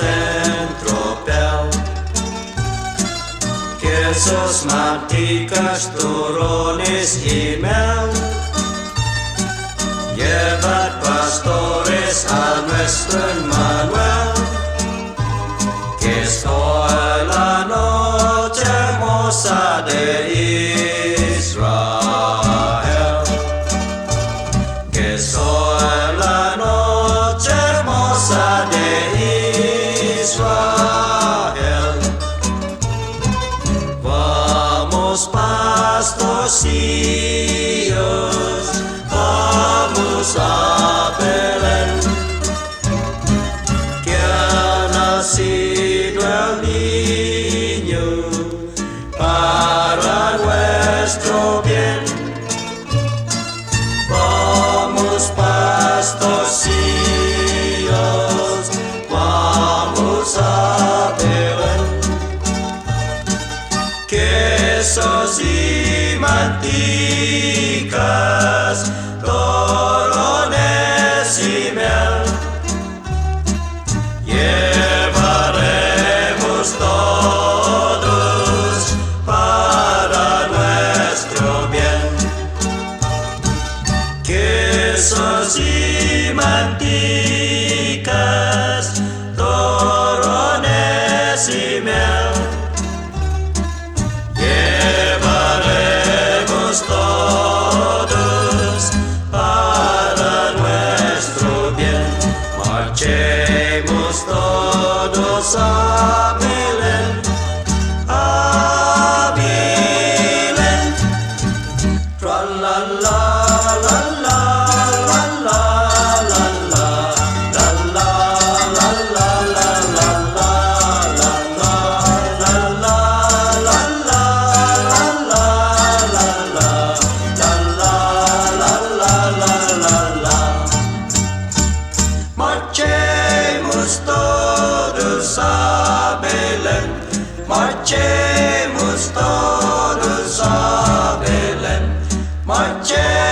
en tropel. Que sus marticas turrones y mel llevad pastores a nuestro Emmanuel, que estoy la noche hermosa de Israel, que soy la noche hermosa de Israel. Vamos pastorcillos, vamos a Belén, que ha nacido el niño para nuestro bien. Vamos pastorcillos, vamos a Belén, quesos y manticas, torones y miel, llevaremos todos para nuestro bien. Quesos y manticas, torones y miel, llevaremos todos para nuestro bien. Marchemos todos a Belén, a Belén. Tra la la la la la la la la la la la la la la Marchemos todos a Belén, marchemos todos a Belén, marchemos.